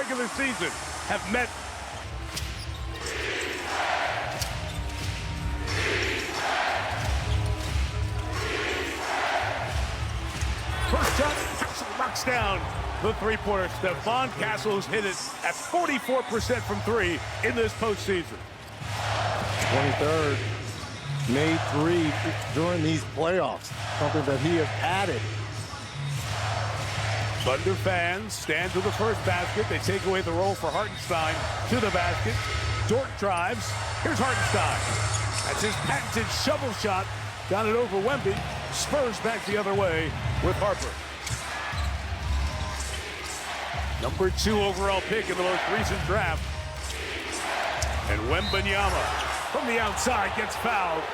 regular season have met. First shot, Castle knocks down the three-pointer. Stephon Castle's hit it at 44% from three in this postseason. 23rd, made three during these playoffs, something that he has added. Thunder fans stand to the first basket. They take away the roll for Hartenstein to the basket. Dort drives. Here's Hartenstein. That's his patented shovel shot. Got it over Wemby. Spurs back the other way with Harper. Number 2 overall pick in the most recent draft. And Wembanyama from the outside gets fouled.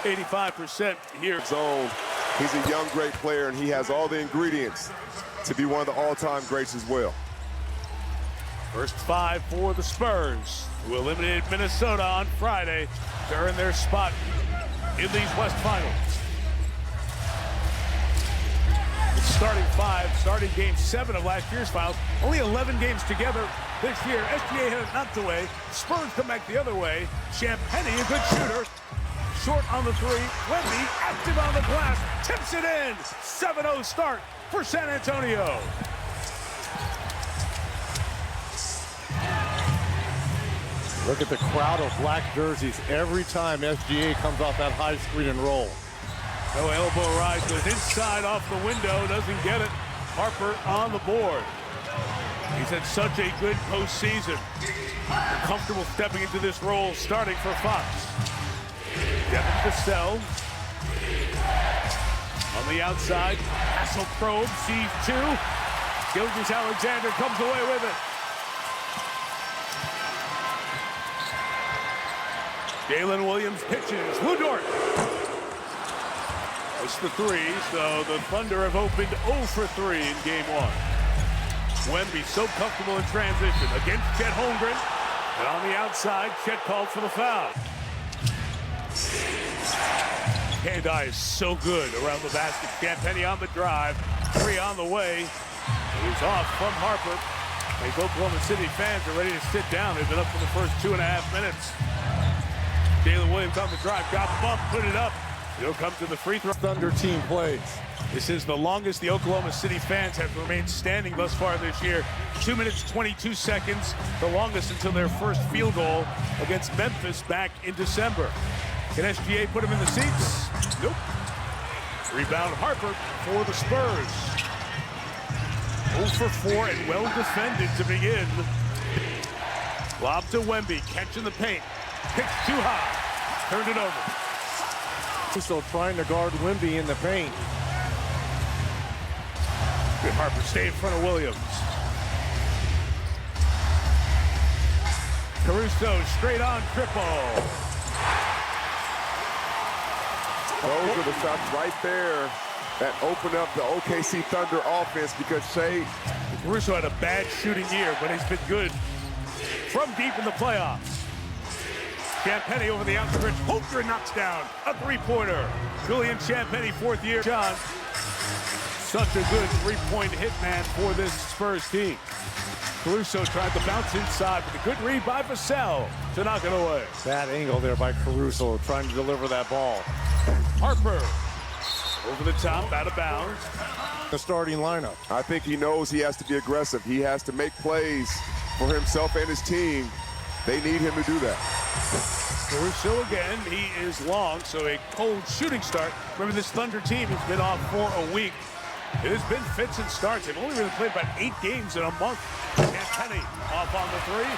85% here. Zone. He's a young, great player, and he has all the ingredients to be one of the all-time greats as well. First 5 for the Spurs, who eliminated Minnesota on Friday to earn their spot in these West Finals. It's starting 5, starting game 7 of last year's finals. Only 11 games together this year. SGA had it knocked away. Spurs come back the other way. Champagnie, a good shooter. Short on the 3. Wemby active on the glass. Tips it in. 7-0 start for San Antonio. Look at the crowd of black jerseys every time SGA comes off that high screen and roll. No elbow rise, goes inside off the window, doesn't get it. Harper on the board. He's had such a good postseason. Comfortable stepping into this role, starting for Fox. Devin Vassell on the outside. Castle probe, sees 2. Gilgeous-Alexander comes away with it. Jalen Williams pitches. Lou Dort. It's the 3, so the Thunder have opened 0 for 3 in game 1. Wemby so comfortable in transition against Chet Holmgren. And on the outside, Chet called for the foul. Hand-eye is so good around the basket. Champagnie on the drive. 3 on the way. He's off from Harper. These Oklahoma City fans are ready to sit down. They've been up for the first 2.5 minutes. Jalen Williams on the drive. Got bumped, put it up. He'll come to the free throw. Thunder team plays. This is the longest the Oklahoma City fans have remained standing thus far this year. 2 minutes, 22 seconds. The longest until their first field goal against Memphis back in December. Can SGA put him in the seats? Nope. Rebound Harper for the Spurs. 0 for 4 and well defended to begin. Lob to Wemby, catching the paint. Pitch too high. Turned it over. So trying to guard Wemby in the paint. Good Harper stay in front of Williams. Caruso straight on triple. Those are the shots right there that open up the OKC Thunder offense because Shea. Caruso had a bad shooting year, but he's been good from deep in the playoffs. Champagnie over the outstretch. Holmgren knocks down a 3-pointer. Julian Champagnie, 4th year. John, such a good 3-point hitman for this Spurs team. Caruso tried to bounce inside with a good read by Vassell to knock it away. Bad angle there by Caruso trying to deliver that ball. Harper over the top, out of bounds. The starting lineup. I think he knows he has to be aggressive. He has to make plays for himself and his team. They need him to do that. Caruso again, he is long, so a cold shooting start. Remember, this Thunder team has been off for a week. It has been fits and starts. They've only really played about 8 games in a month. Champagnie off on the 3.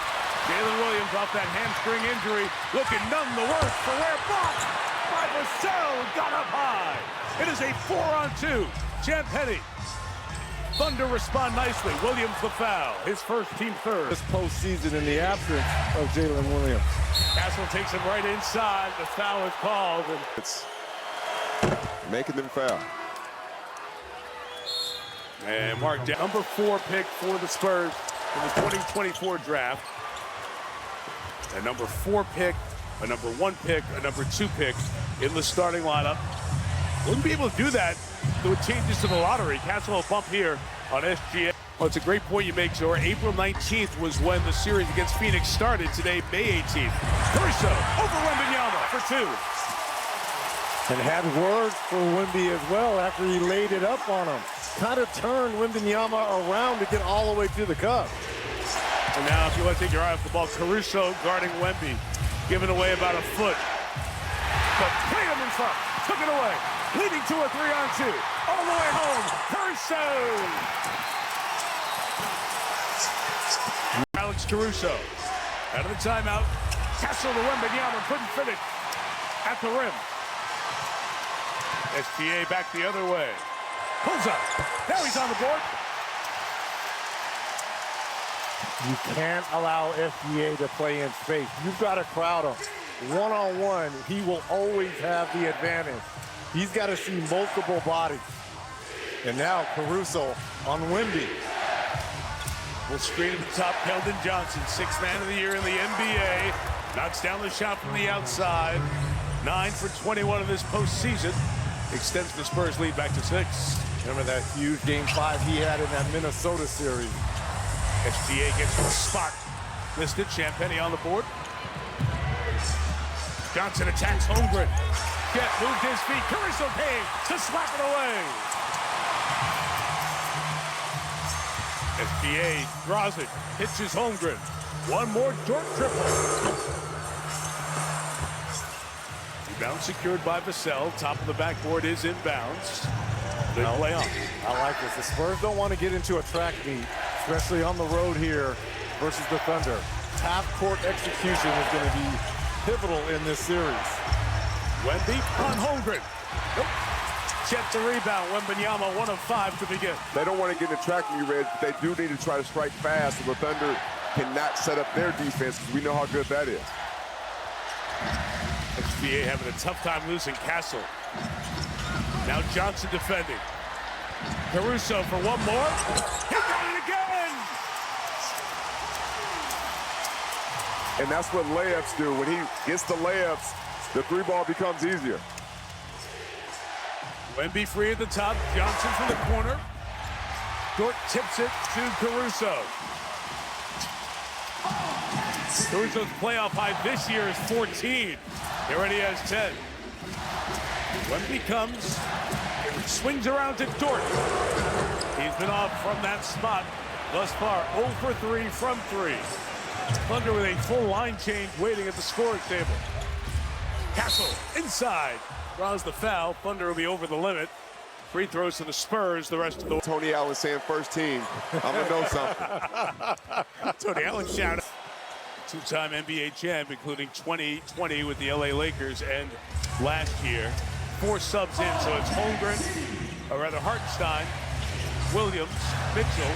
Jalen Williams off that hamstring injury. Looking none the worse for where blocked by Vassell. Got up high. It is a 4-on-2. Champagnie. Thunder respond nicely. Williams the foul. His first team 3rd. This postseason in the absence of Jalen Williams. Castle takes him right inside. The foul is called. And It's making them foul. And marked down. Number 4 pick for the Spurs in the 2024 draft. A number 4 pick, a number 1 pick, a number 2 pick in the starting lineup. Wouldn't be able to do that with changes to the lottery. Castle will bump here on SGA. Well, it's a great point you make, Zora. April 19th was when the series against Phoenix started. Today, May 18th. Caruso over Wembanyama for two. And had words for Wemby as well after he laid it up on him. Kind of turned Wembanyama around to get all the way to the cup. And now, if you want to take your eye off the ball, Caruso guarding Wemby, giving away about a foot. But Tatum in front, took it away, leading to a 3-on-2. All the way home, Caruso! Alex Caruso, out of the timeout. Castle to Wembanyama, couldn't finish at the rim. SGA back the other way. Pulls up. Now he's on the board. You can't allow SGA to play in space. You've got to crowd him. One-on-one, he will always have the advantage. He's got to see multiple bodies. And now Caruso on Wemby. Will screen at the top, Keldon Johnson, 6th man of the year in the NBA. Knocks down the shot from the outside. 9 for 21 in this postseason. Extends the Spurs lead back to 6. Remember that huge Game 5 he had in that Minnesota series. SGA gets to the spot. Listed, Champagnie on the board. Johnson attacks Holmgren. Jet moved his feet. Caruso came to slap it away. SGA draws it. Pitches Holmgren. One more Dort triple. Rebound secured by Vassell. Top of the backboard is inbounds. They play on. I like this. The Spurs don't want to get into a track meet, especially on the road here versus the Thunder. Half-court execution is going to be pivotal in this series. Wemby on Holmgren. Nope. Jet the rebound. Wembanyama 1 of 5 to begin. They don't want to get in the track meet, Red, but they do need to try to strike fast so the Thunder cannot set up their defense because we know how good that is. SGA having a tough time losing Castle. Now Johnson defending. Caruso for one more. He got it again! And that's what layups do. When he gets the layups, the 3-ball becomes easier. Wemby free at the top. Johnson from the corner. Dort tips it to Caruso. Caruso's playoff high this year is 14. He already has 10. Wemby comes, swings around to Dort. He's been off from that spot thus far. 0 for 3 from 3. Thunder with a full line change waiting at the scoring table. Castle inside. Draws the foul. Thunder will be over the limit. Free throws to the Spurs. The rest of the... Tony Allen saying first team. I'm going to know something. Tony Allen shout out. Two-time NBA champ, including 2020 with the LA Lakers and last year. 4 subs in, so it's Holmgren, or rather Hartenstein, Williams, Mitchell,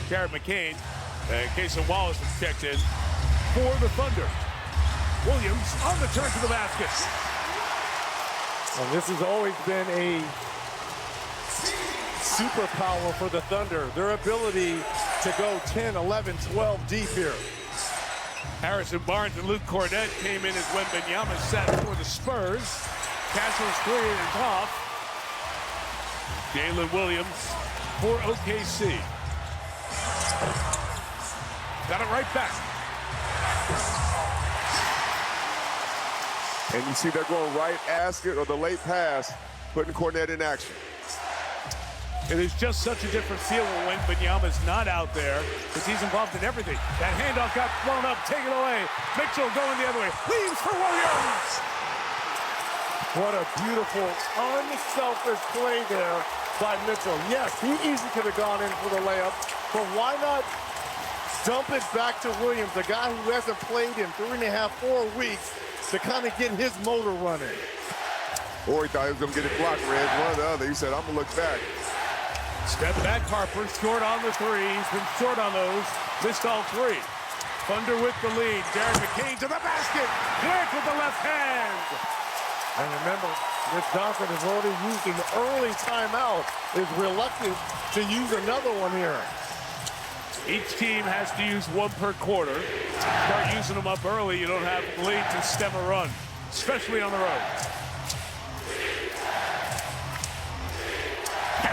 Jared McCain, and Cason Wallace has checked in for the Thunder. Williams on the turn to the basket. And this has always been a superpower for the Thunder, their ability to go 10, 11, 12 deep here. Harrison Barnes and Luke Cornett came in as Wembanyama sat for the Spurs. Castle's 3 is off. Jalen Williams for OKC. Got it right back. And you see they're going right basket or the late pass, putting Cornett in action. It is just such a different feel when Wembanyama's not out there because he's involved in everything. That handoff got blown up, taken away. Mitchell going the other way. Leaves for Williams. What a beautiful, unselfish play there by Mitchell. Yes, he easily could have gone in for the layup, but why not dump it back to Williams, a guy who hasn't played in 3.5, 4 weeks, to kind of get his motor running. Or he thought he was going to get it blocked, Red. One or the other. He said, I'm going to look back. Step back, Harper, short on the 3. He's been short on those. Missed all 3. Thunder with the lead. Jared McCain to the basket. Quick with the left hand. And remember, Rich Johnson has already used an early timeout, is reluctant to use another one here. Each team has to use 1 per quarter. Start using them up early. You don't have the lead to stem a run, especially on the road.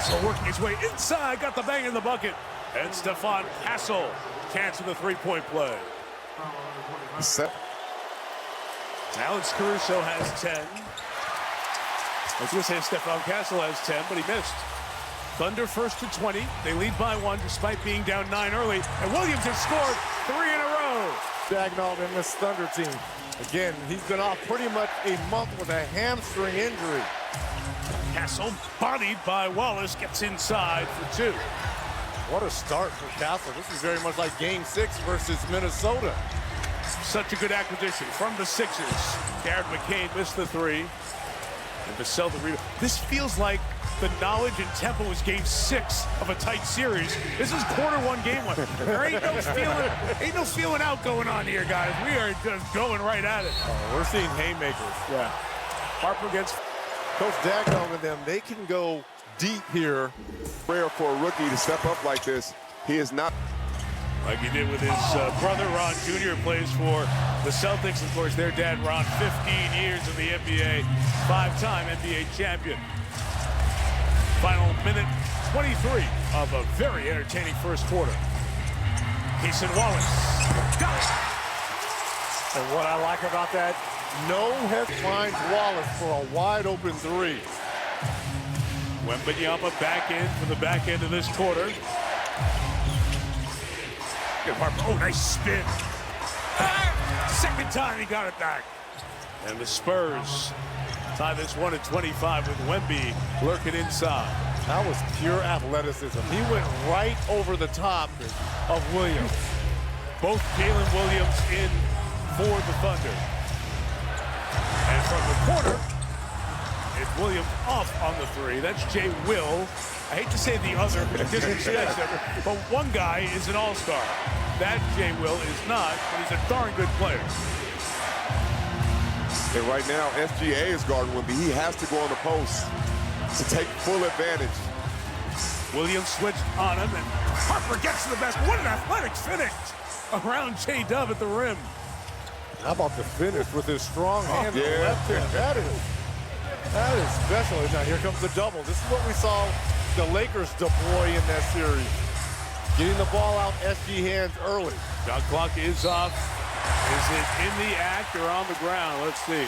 Castle working his way inside, got the bang in the bucket. And Stephon Castle cancels the three-point play. Alex Caruso has 10. I was going to say Stephon Castle has 10, but he missed. Thunder first to 20. They lead by 1 despite being down 9 early. And Williams has scored 3 in a row. Dagnall in this Thunder team. Again, he's been off pretty much a month with a hamstring injury. Castle, bodied by Wallace, gets inside for 2. What a start for Castle. This is very much like Game 6 versus Minnesota. Such a good acquisition from the Sixers. Garrett McCain missed the 3. And Vassell the rebound. This feels like the knowledge and tempo is Game 6 of a tight series. This is quarter 1, Game 1. There ain't no feeling out going on here, guys. We are just going right at it. Oh, we're seeing haymakers. Yeah. Harper against Coach Dagnall and them. They can go deep here. Rare for a rookie to step up like this. He is not. Like he did with his brother, Ron Jr., plays for the Celtics. Of course, their dad, Ron, 15 years in the NBA, 5-time NBA champion. Final minute 23 of a very entertaining first quarter. Cason Wallace. Got it. And what I like about that, no head finds Wallace for a wide open 3. Wembanyama back in for the back end of this quarter. Good Harper. Oh, nice spin. Second time he got it back. And the Spurs tie this 1-25 with Wemby lurking inside. That was pure athleticism. He went right over the top of Williams. Both Jalen Williams in for the Thunder. And from the corner, it's Williams off on the 3. That's Jay Will. I hate to say the other, but one guy is an all-star. That Jay Will is not, but he's a darn good player. And right now, SGA is guarding Wemby. He has to go on the post to take full advantage. Williams switched on him, and Harper gets to the basket. What an athletic finish around J-Dub at the rim. How about the finish with his strong hand on the yeah. left hand? That is special. Now here comes the double. This is what we saw the Lakers deploy in that series. Getting the ball out SG hands early. Shot clock is off. Is it in the act or on the ground? Let's see.